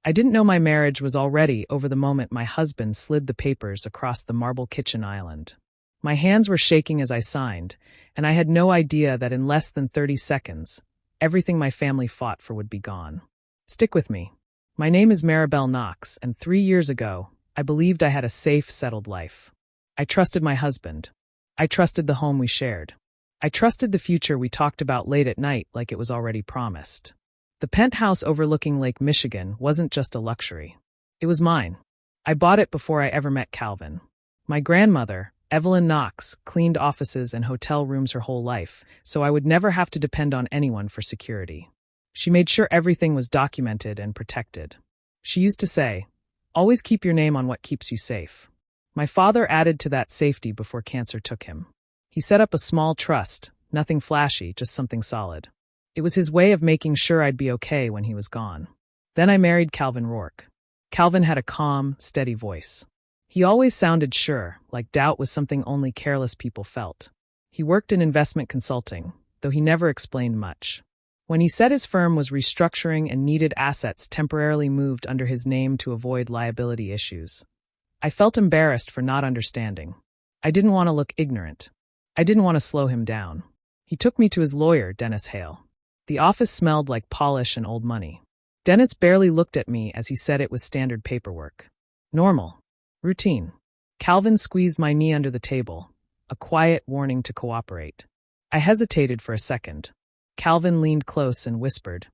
I didn't know my marriage was already over the moment my husband slid the papers across the marble kitchen island. My hands were shaking as I signed, and I had no idea that in less than 30 seconds, everything my family fought for would be gone. Stick with me. My name is Maribel Knox, and 3 years ago, I believed I had a safe, settled life. I trusted my husband. I trusted the home we shared. I trusted the future we talked about late at night like it was already promised. The penthouse overlooking Lake Michigan wasn't just a luxury. It was mine. I bought it before I ever met Calvin. My grandmother, Evelyn Knox, cleaned offices and hotel rooms her whole life, so I would never have to depend on anyone for security. She made sure everything was documented and protected. She used to say, "Always keep your name on what keeps you safe." My father added to that safety before cancer took him. He set up a small trust, nothing flashy, just something solid. It was his way of making sure I'd be okay when he was gone. Then I married Calvin Rourke. Calvin had a calm, steady voice. He always sounded sure, like doubt was something only careless people felt. He worked in investment consulting, though he never explained much. When he said his firm was restructuring and needed assets temporarily moved under his name to avoid liability issues, I felt embarrassed for not understanding. I didn't want to look ignorant. I didn't want to slow him down. He took me to his lawyer, Dennis Hale. The office smelled like polish and old money. Dennis barely looked at me as he said it was standard paperwork. Normal. Routine. Calvin squeezed my knee under the table, a quiet warning to cooperate. I hesitated for a second. Calvin leaned close and whispered,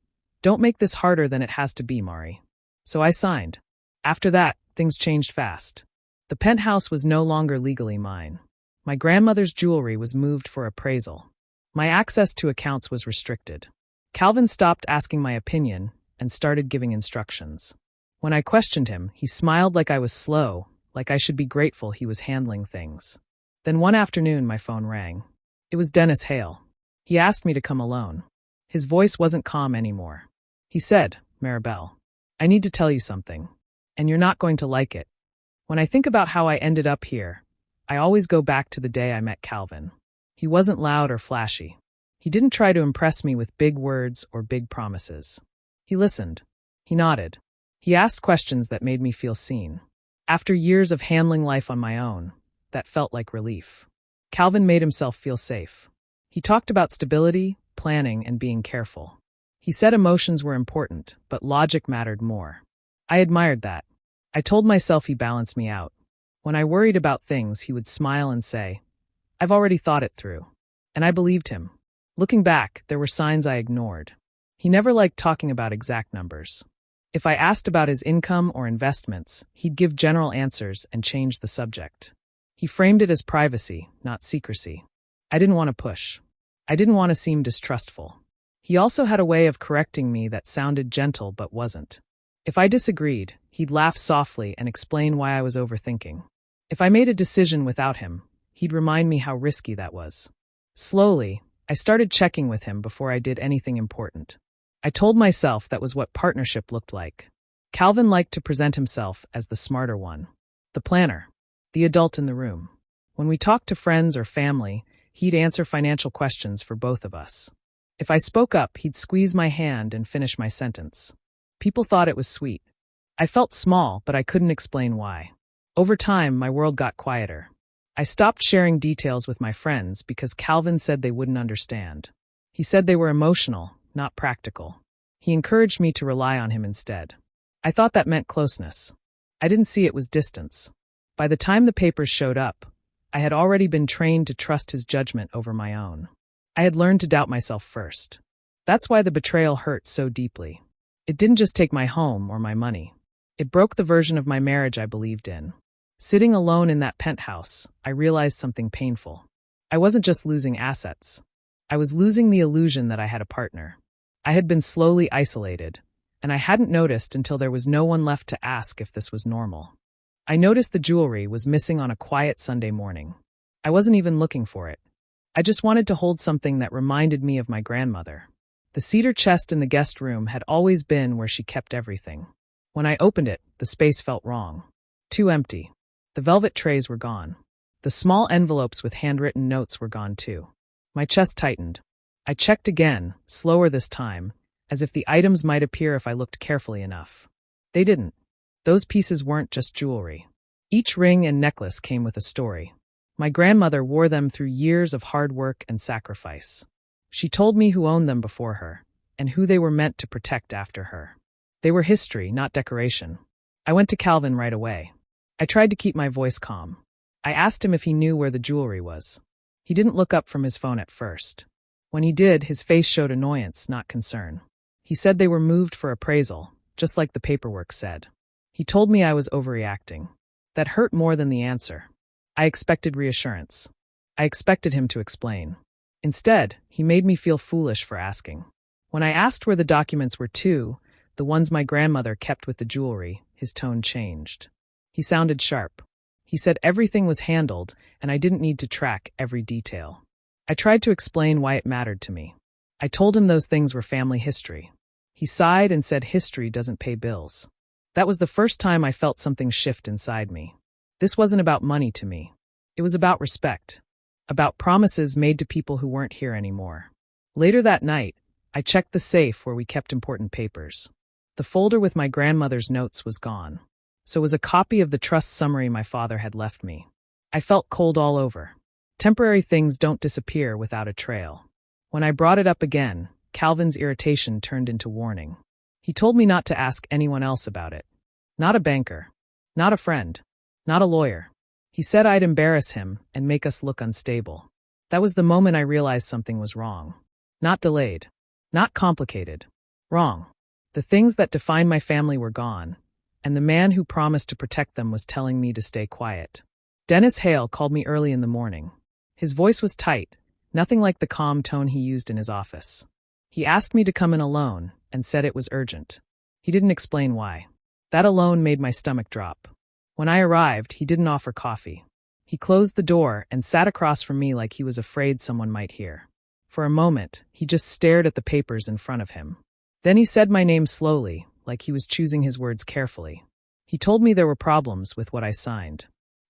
"Don't make this harder than it has to be, Mari." So I signed. After that, things changed fast. The penthouse was no longer legally mine. My grandmother's jewelry was moved for appraisal. My access to accounts was restricted. Calvin stopped asking my opinion and started giving instructions. When I questioned him, he smiled like I was slow, like I should be grateful he was handling things. Then one afternoon, my phone rang. It was Dennis Hale. He asked me to come alone. His voice wasn't calm anymore. He said, "Maribel, I need to tell you something, and you're not going to like it. When I think about how I ended up here, I always go back to the day I met Calvin. He wasn't loud or flashy. He didn't try to impress me with big words or big promises. He listened. He nodded. He asked questions that made me feel seen. After years of handling life on my own, that felt like relief. Calvin made himself feel safe. He talked about stability, planning, and being careful. He said emotions were important, but logic mattered more. I admired that. I told myself he balanced me out. When I worried about things, he would smile and say, "I've already thought it through." And I believed him. Looking back, there were signs I ignored. He never liked talking about exact numbers. If I asked about his income or investments, he'd give general answers and change the subject. He framed it as privacy, not secrecy. I didn't want to push. I didn't want to seem distrustful. He also had a way of correcting me that sounded gentle but wasn't. If I disagreed, he'd laugh softly and explain why I was overthinking. If I made a decision without him, he'd remind me how risky that was. Slowly, I started checking with him before I did anything important. I told myself that was what partnership looked like. Calvin liked to present himself as the smarter one, the planner, the adult in the room. When we talked to friends or family, he'd answer financial questions for both of us. If I spoke up, he'd squeeze my hand and finish my sentence. People thought it was sweet. I felt small, but I couldn't explain why. Over time, my world got quieter. I stopped sharing details with my friends because Calvin said they wouldn't understand. He said they were emotional, not practical. He encouraged me to rely on him instead. I thought that meant closeness. I didn't see it was distance. By the time the papers showed up, I had already been trained to trust his judgment over my own. I had learned to doubt myself first. That's why the betrayal hurt so deeply. It didn't just take my home or my money. It broke the version of my marriage I believed in. Sitting alone in that penthouse, I realized something painful. I wasn't just losing assets. I was losing the illusion that I had a partner. I had been slowly isolated, and I hadn't noticed until there was no one left to ask if this was normal. I noticed the jewelry was missing on a quiet Sunday morning. I wasn't even looking for it. I just wanted to hold something that reminded me of my grandmother. The cedar chest in the guest room had always been where she kept everything. When I opened it, the space felt wrong. Too empty. The velvet trays were gone. The small envelopes with handwritten notes were gone too. My chest tightened. I checked again, slower this time, as if the items might appear if I looked carefully enough. They didn't. Those pieces weren't just jewelry. Each ring and necklace came with a story. My grandmother wore them through years of hard work and sacrifice. She told me who owned them before her, and who they were meant to protect after her. They were history, not decoration. I went to Calvin right away. I tried to keep my voice calm. I asked him if he knew where the jewelry was. He didn't look up from his phone at first. When he did, his face showed annoyance, not concern. He said they were moved for appraisal, just like the paperwork said. He told me I was overreacting. That hurt more than the answer. I expected reassurance. I expected him to explain. Instead, he made me feel foolish for asking. When I asked where the documents were to, the ones my grandmother kept with the jewelry, his tone changed. He sounded sharp. He said everything was handled, and I didn't need to track every detail. I tried to explain why it mattered to me. I told him those things were family history. He sighed and said history doesn't pay bills. That was the first time I felt something shift inside me. This wasn't about money to me. It was about respect. About promises made to people who weren't here anymore. Later that night, I checked the safe where we kept important papers. The folder with my grandmother's notes was gone. So was a copy of the trust summary my father had left me. I felt cold all over. Temporary things don't disappear without a trail. When I brought it up again, Calvin's irritation turned into warning. He told me not to ask anyone else about it. Not a banker. Not a friend. Not a lawyer. He said I'd embarrass him and make us look unstable. That was the moment I realized something was wrong. Not delayed. Not complicated. Wrong. The things that defined my family were gone, and the man who promised to protect them was telling me to stay quiet. Dennis Hale called me early in the morning. His voice was tight, nothing like the calm tone he used in his office. He asked me to come in alone and said it was urgent. He didn't explain why. That alone made my stomach drop. When I arrived, he didn't offer coffee. He closed the door and sat across from me like he was afraid someone might hear. For a moment, he just stared at the papers in front of him. Then he said my name slowly, like he was choosing his words carefully. He told me there were problems with what I signed.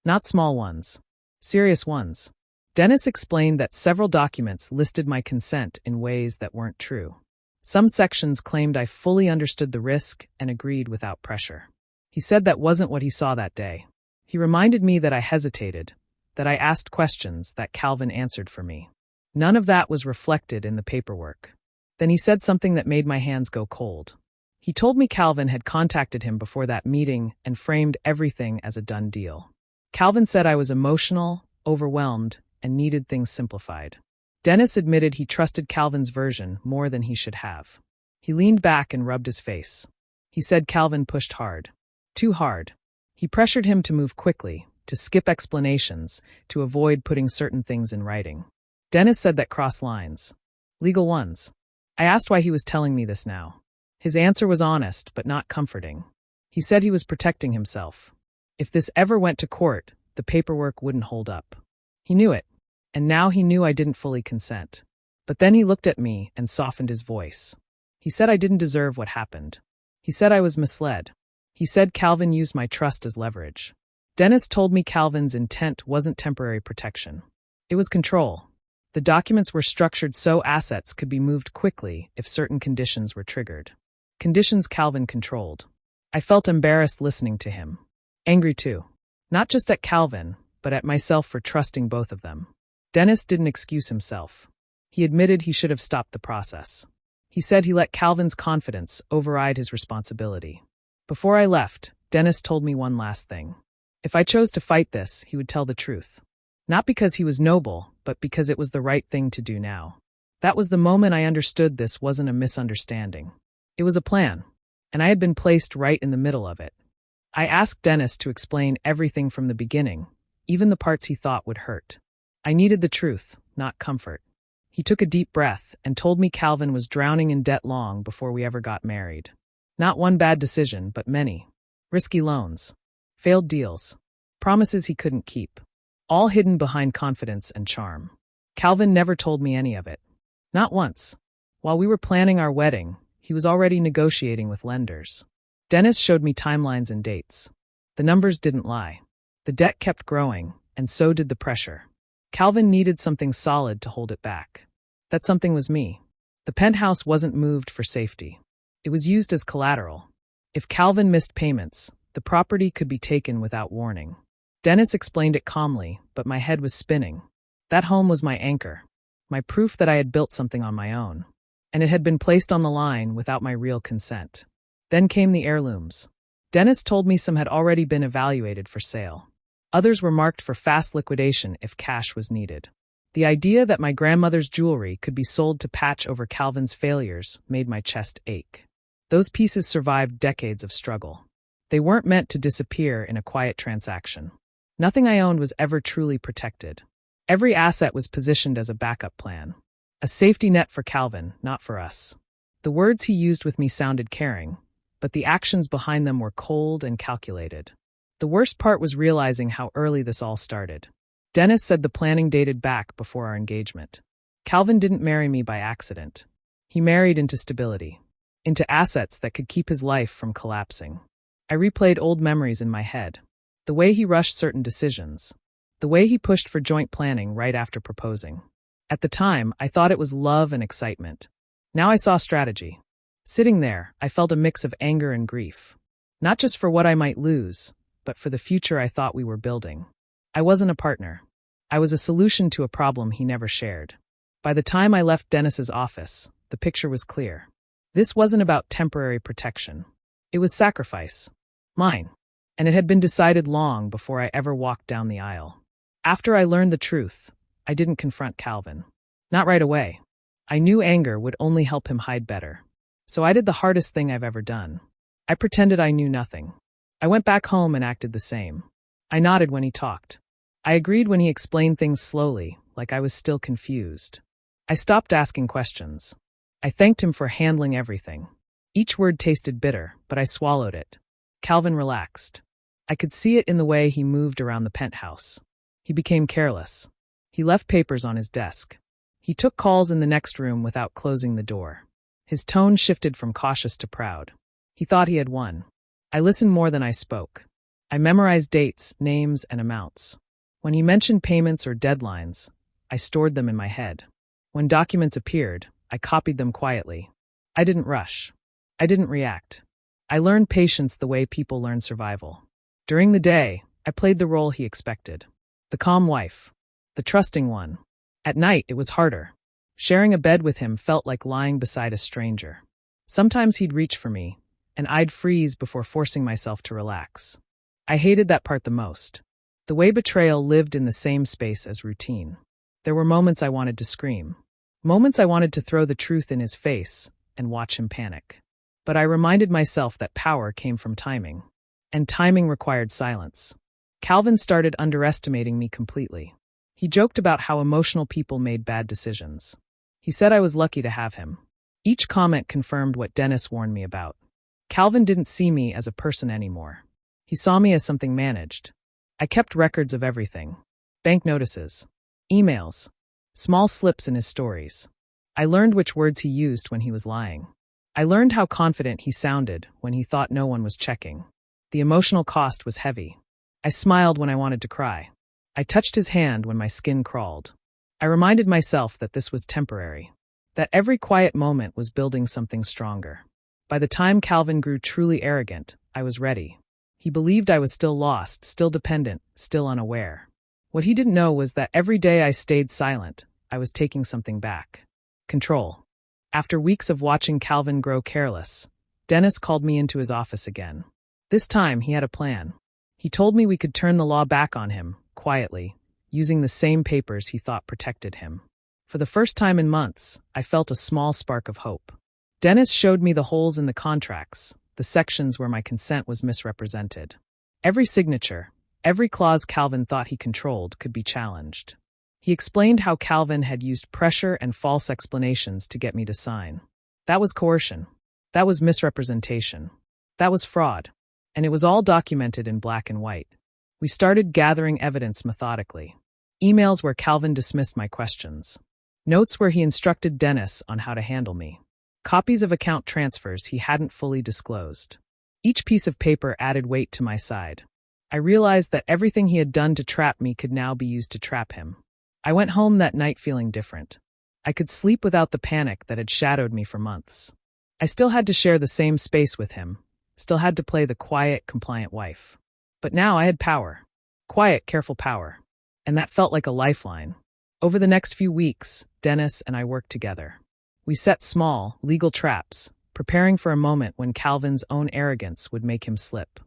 Not small ones. Serious ones. Dennis explained that several documents listed my consent in ways that weren't true. Some sections claimed I fully understood the risk and agreed without pressure. He said that wasn't what he saw that day. He reminded me that I hesitated, that I asked questions that Calvin answered for me. None of that was reflected in the paperwork. Then he said something that made my hands go cold. He told me Calvin had contacted him before that meeting and framed everything as a done deal. Calvin said I was emotional, overwhelmed, and needed things simplified. Dennis admitted he trusted Calvin's version more than he should have. He leaned back and rubbed his face. He said Calvin pushed hard. Too hard. He pressured him to move quickly, to skip explanations, to avoid putting certain things in writing. Dennis said that crossed lines. Legal ones. I asked why he was telling me this now. His answer was honest, but not comforting. He said he was protecting himself. If this ever went to court, the paperwork wouldn't hold up. He knew it, and now he knew I didn't fully consent. But then he looked at me and softened his voice. He said I didn't deserve what happened. He said I was misled. He said Calvin used my trust as leverage. Dennis told me Calvin's intent wasn't temporary protection. It was control. The documents were structured so assets could be moved quickly if certain conditions were triggered. Conditions Calvin controlled. I felt embarrassed listening to him. Angry too. Not just at Calvin, but at myself for trusting both of them. Dennis didn't excuse himself. He admitted he should have stopped the process. He said he let Calvin's confidence override his responsibility. Before I left, Dennis told me one last thing. If I chose to fight this, he would tell the truth. Not because he was noble, but because it was the right thing to do now. That was the moment I understood this wasn't a misunderstanding. It was a plan, and I had been placed right in the middle of it. I asked Dennis to explain everything from the beginning, even the parts he thought would hurt. I needed the truth, not comfort. He took a deep breath and told me Calvin was drowning in debt long before we ever got married. Not one bad decision, but many. Risky loans. Failed deals. Promises he couldn't keep. All hidden behind confidence and charm. Calvin never told me any of it. Not once. While we were planning our wedding, he was already negotiating with lenders. Dennis showed me timelines and dates. The numbers didn't lie. The debt kept growing, and so did the pressure. Calvin needed something solid to hold it back. That something was me. The penthouse wasn't moved for safety. It was used as collateral. If Calvin missed payments, the property could be taken without warning. Dennis explained it calmly, but my head was spinning. That home was my anchor, my proof that I had built something on my own. And it had been placed on the line without my real consent. Then came the heirlooms. Dennis told me some had already been evaluated for sale. Others were marked for fast liquidation if cash was needed. The idea that my grandmother's jewelry could be sold to patch over Calvin's failures made my chest ache. Those pieces survived decades of struggle. They weren't meant to disappear in a quiet transaction. Nothing I owned was ever truly protected. Every asset was positioned as a backup plan. A safety net for Calvin, not for us. The words he used with me sounded caring, but the actions behind them were cold and calculated. The worst part was realizing how early this all started. Dennis said the planning dated back before our engagement. Calvin didn't marry me by accident. He married into stability, into assets that could keep his life from collapsing. I replayed old memories in my head. The way he rushed certain decisions. The way he pushed for joint planning right after proposing. At the time, I thought it was love and excitement. Now I saw strategy. Sitting there, I felt a mix of anger and grief. Not just for what I might lose, but for the future I thought we were building. I wasn't a partner. I was a solution to a problem he never shared. By the time I left Dennis's office, the picture was clear. This wasn't about temporary protection. It was sacrifice. Mine. And it had been decided long before I ever walked down the aisle. After I learned the truth, I didn't confront Calvin. Not right away. I knew anger would only help him hide better. So I did the hardest thing I've ever done. I pretended I knew nothing. I went back home and acted the same. I nodded when he talked. I agreed when he explained things slowly, like I was still confused. I stopped asking questions. I thanked him for handling everything. Each word tasted bitter, but I swallowed it. Calvin relaxed. I could see it in the way he moved around the penthouse. He became careless. He left papers on his desk. He took calls in the next room without closing the door. His tone shifted from cautious to proud. He thought he had won. I listened more than I spoke. I memorized dates, names, and amounts. When he mentioned payments or deadlines, I stored them in my head. When documents appeared, I copied them quietly. I didn't rush. I didn't react. I learned patience the way people learn survival. During the day, I played the role he expected. The calm wife. The trusting one. At night, it was harder. Sharing a bed with him felt like lying beside a stranger. Sometimes he'd reach for me, and I'd freeze before forcing myself to relax. I hated that part the most. The way betrayal lived in the same space as routine. There were moments I wanted to scream. Moments I wanted to throw the truth in his face and watch him panic. But I reminded myself that power came from timing. And timing required silence. Calvin started underestimating me completely. He joked about how emotional people made bad decisions. He said I was lucky to have him. Each comment confirmed what Dennis warned me about. Calvin didn't see me as a person anymore. He saw me as something managed. I kept records of everything. Bank notices. Emails. Small slips in his stories. I learned which words he used when he was lying. I learned how confident he sounded when he thought no one was checking. The emotional cost was heavy. I smiled when I wanted to cry. I touched his hand when my skin crawled. I reminded myself that this was temporary, that every quiet moment was building something stronger. By the time Calvin grew truly arrogant, I was ready. He believed I was still lost, still dependent, still unaware. What he didn't know was that every day I stayed silent, I was taking something back. Control. After weeks of watching Calvin grow careless, Dennis called me into his office again. This time, he had a plan. He told me we could turn the law back on him, quietly, using the same papers he thought protected him. For the first time in months, I felt a small spark of hope. Dennis showed me the holes in the contracts, the sections where my consent was misrepresented. Every signature, every clause Calvin thought he controlled could be challenged. He explained how Calvin had used pressure and false explanations to get me to sign. That was coercion. That was misrepresentation. That was fraud. And it was all documented in black and white. We started gathering evidence methodically. Emails where Calvin dismissed my questions. Notes where he instructed Dennis on how to handle me. Copies of account transfers he hadn't fully disclosed. Each piece of paper added weight to my side. I realized that everything he had done to trap me could now be used to trap him. I went home that night feeling different. I could sleep without the panic that had shadowed me for months. I still had to share the same space with him, still had to play the quiet, compliant wife. But now I had power. Quiet, careful power. And that felt like a lifeline. Over the next few weeks, Dennis and I worked together. We set small, legal traps, preparing for a moment when Calvin's own arrogance would make him slip.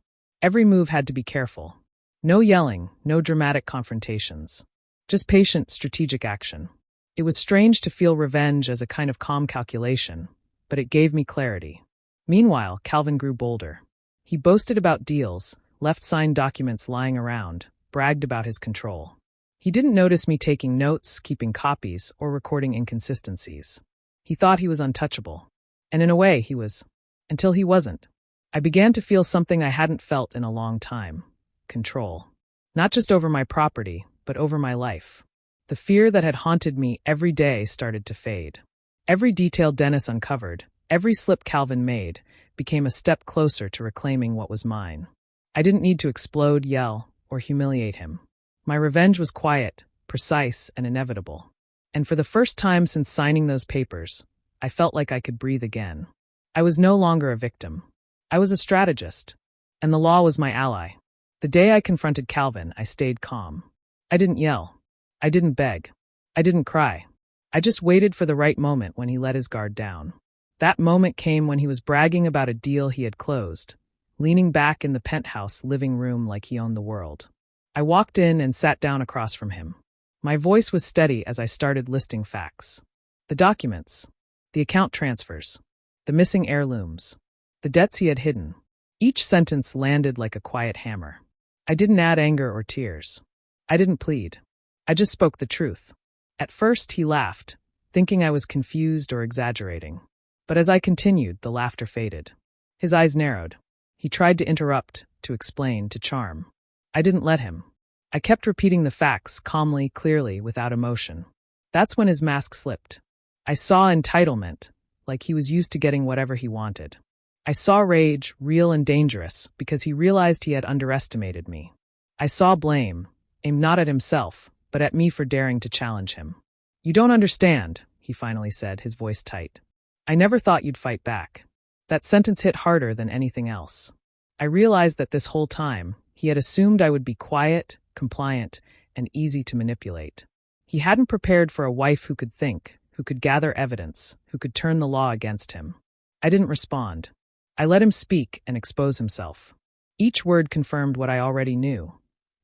Every move had to be careful. No yelling, no dramatic confrontations. Just patient, strategic action. It was strange to feel revenge as a kind of calm calculation, but it gave me clarity. Meanwhile, Calvin grew bolder. He boasted about deals, left signed documents lying around, bragged about his control. He didn't notice me taking notes, keeping copies, or recording inconsistencies. He thought he was untouchable. And in a way, he was. Until he wasn't. I began to feel something I hadn't felt in a long time. Control. Not just over my property, but over my life. The fear that had haunted me every day started to fade. Every detail Dennis uncovered, every slip Calvin made, became a step closer to reclaiming what was mine. I didn't need to explode, yell, or humiliate him. My revenge was quiet, precise, and inevitable. And for the first time since signing those papers, I felt like I could breathe again. I was no longer a victim. I was a strategist, and the law was my ally. The day I confronted Calvin, I stayed calm. I didn't yell. I didn't beg. I didn't cry. I just waited for the right moment when he let his guard down. That moment came when he was bragging about a deal he had closed, leaning back in the penthouse living room like he owned the world. I walked in and sat down across from him. My voice was steady as I started listing facts. The documents, the account transfers, the missing heirlooms, the debts he had hidden. Each sentence landed like a quiet hammer. I didn't add anger or tears. I didn't plead. I just spoke the truth. At first, he laughed, thinking I was confused or exaggerating. But as I continued, the laughter faded. His eyes narrowed. He tried to interrupt, to explain, to charm. I didn't let him. I kept repeating the facts calmly, clearly, without emotion. That's when his mask slipped. I saw entitlement, like he was used to getting whatever he wanted. I saw rage, real and dangerous, because he realized he had underestimated me. I saw blame, aimed not at himself, but at me for daring to challenge him. "You don't understand," he finally said, his voice tight. "I never thought you'd fight back." That sentence hit harder than anything else. I realized that this whole time, he had assumed I would be quiet, compliant, and easy to manipulate. He hadn't prepared for a wife who could think, who could gather evidence, who could turn the law against him. I didn't respond. I let him speak and expose himself. Each word confirmed what I already knew.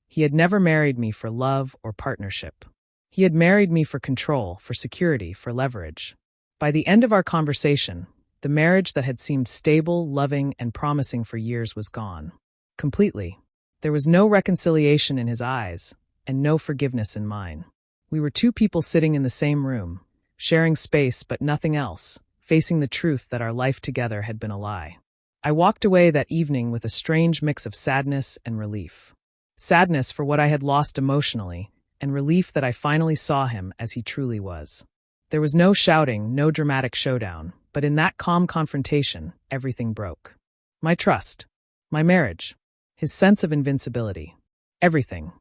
He had never married me for love or partnership. He had married me for control, for security, for leverage. By the end of our conversation, the marriage that had seemed stable, loving, and promising for years was gone. Completely. There was no reconciliation in his eyes, and no forgiveness in mine. We were two people sitting in the same room, sharing space but nothing else, facing the truth that our life together had been a lie. I walked away that evening with a strange mix of sadness and relief. Sadness for what I had lost emotionally, and relief that I finally saw him as he truly was. There was no shouting, no dramatic showdown, but in that calm confrontation, everything broke. My trust, my marriage, his sense of invincibility, everything.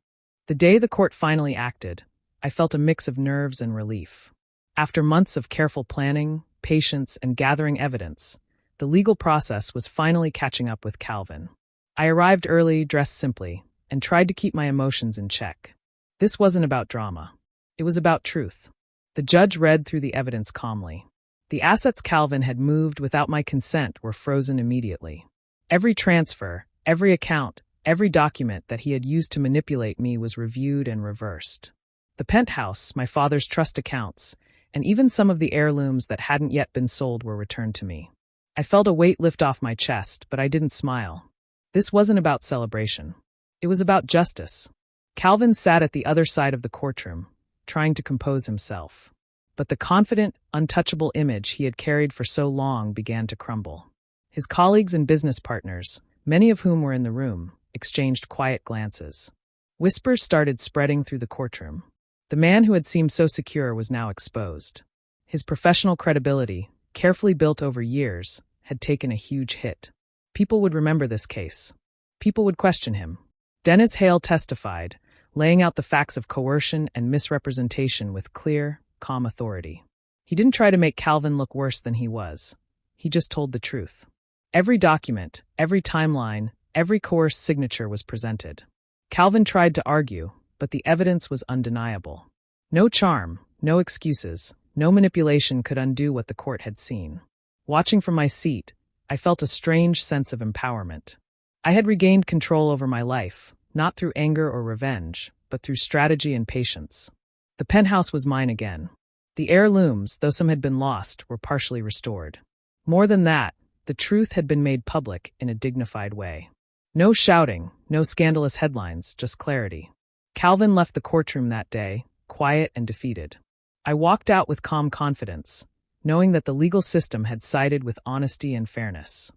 The day the court finally acted, I felt a mix of nerves and relief. After months of careful planning, patience, and gathering evidence, the legal process was finally catching up with Calvin. I arrived early, dressed simply, and tried to keep my emotions in check. This wasn't about drama. It was about truth. The judge read through the evidence calmly. The assets Calvin had moved without my consent were frozen immediately. Every transfer, every account, every document that he had used to manipulate me was reviewed and reversed. The penthouse, my father's trust accounts, and even some of the heirlooms that hadn't yet been sold were returned to me. I felt a weight lift off my chest, but I didn't smile. This wasn't about celebration. It was about justice. Calvin sat at the other side of the courtroom, trying to compose himself. But the confident, untouchable image he had carried for so long began to crumble. His colleagues and business partners, many of whom were in the room, exchanged quiet glances. Whispers started spreading through the courtroom. The man who had seemed so secure was now exposed. His professional credibility, carefully built over years, had taken a huge hit. People would remember this case. People would question him. Dennis Hale testified, laying out the facts of coercion and misrepresentation with clear, calm authority. He didn't try to make Calvin look worse than he was. He just told the truth. Every document, every timeline, every coerced signature was presented. Calvin tried to argue, but the evidence was undeniable. No charm, no excuses, no manipulation could undo what the court had seen. Watching from my seat, I felt a strange sense of empowerment. I had regained control over my life, not through anger or revenge, but through strategy and patience. The penthouse was mine again. The heirlooms, though some had been lost, were partially restored. More than that, the truth had been made public in a dignified way. No shouting, no scandalous headlines, just clarity. Calvin left the courtroom that day, quiet and defeated. I walked out with calm confidence, knowing that the legal system had sided with honesty and fairness.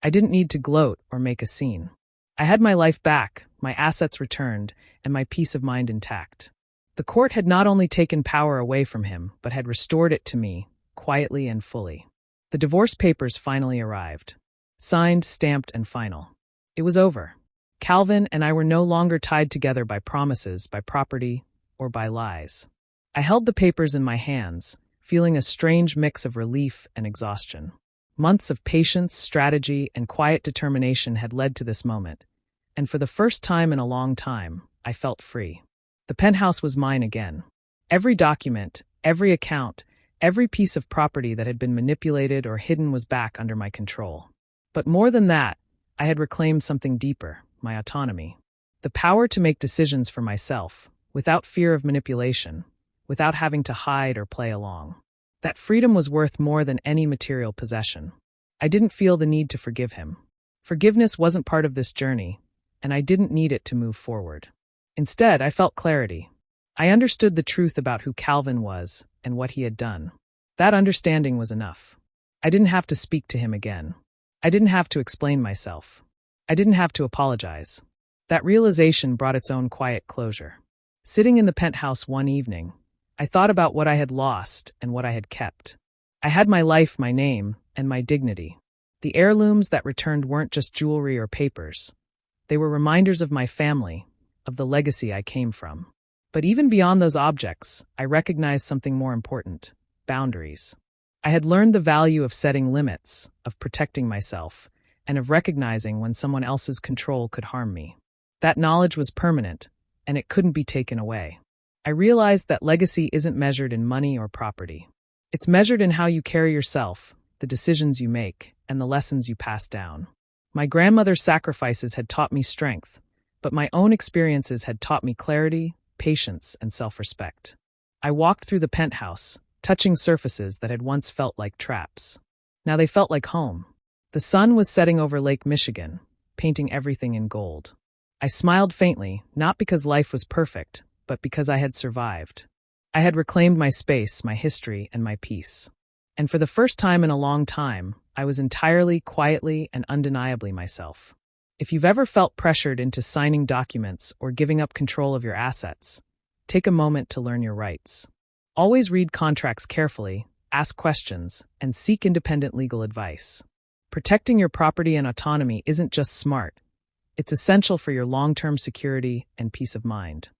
I didn't need to gloat or make a scene. I had my life back, my assets returned, and my peace of mind intact. The court had not only taken power away from him, but had restored it to me, quietly and fully. The divorce papers finally arrived. Signed, stamped, and final. It was over. Calvin and I were no longer tied together by promises, by property, or by lies. I held the papers in my hands, feeling a strange mix of relief and exhaustion. Months of patience, strategy, and quiet determination had led to this moment, and for the first time in a long time, I felt free. The penthouse was mine again. Every document, every account, every piece of property that had been manipulated or hidden was back under my control. But more than that, I had reclaimed something deeper, my autonomy. The power to make decisions for myself, without fear of manipulation, without having to hide or play along. That freedom was worth more than any material possession. I didn't feel the need to forgive him. Forgiveness wasn't part of this journey, and I didn't need it to move forward. Instead, I felt clarity. I understood the truth about who Calvin was and what he had done. That understanding was enough. I didn't have to speak to him again. I didn't have to explain myself. I didn't have to apologize. That realization brought its own quiet closure. Sitting in the penthouse one evening, I thought about what I had lost and what I had kept. I had my life, my name, and my dignity. The heirlooms that returned weren't just jewelry or papers. They were reminders of my family, of the legacy I came from. But even beyond those objects, I recognized something more important: boundaries. I had learned the value of setting limits, of protecting myself, and of recognizing when someone else's control could harm me. That knowledge was permanent, and it couldn't be taken away. I realized that legacy isn't measured in money or property. It's measured in how you carry yourself, the decisions you make, and the lessons you pass down. My grandmother's sacrifices had taught me strength, but my own experiences had taught me clarity, patience, and self-respect. I walked through the penthouse, touching surfaces that had once felt like traps. Now they felt like home. The sun was setting over Lake Michigan, painting everything in gold. I smiled faintly, not because life was perfect, but because I had survived. I had reclaimed my space, my history, and my peace. And for the first time in a long time, I was entirely, quietly, and undeniably myself. If you've ever felt pressured into signing documents or giving up control of your assets, take a moment to learn your rights. Always read contracts carefully, ask questions, and seek independent legal advice. Protecting your property and autonomy isn't just smart, it's essential for your long-term security and peace of mind.